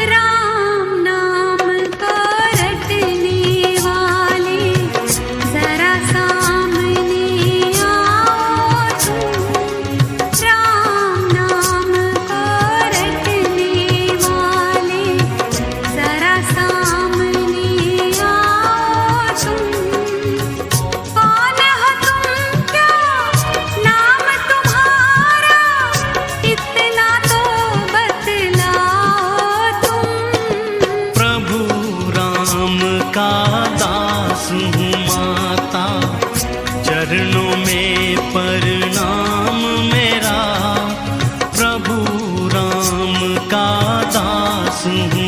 राम नाम को रटने वाले जरा सामने आओ तुम। राम नाम को रटने वाले जरा सामने आओ तुम। कौन हो तुम, क्या नाम तुम्हारा, इतना तो बतलाओ तुम। प्रभु राम का दास हूँ माता, चरणों में प्रणाम मेरा। प्रभु राम का दास हूँ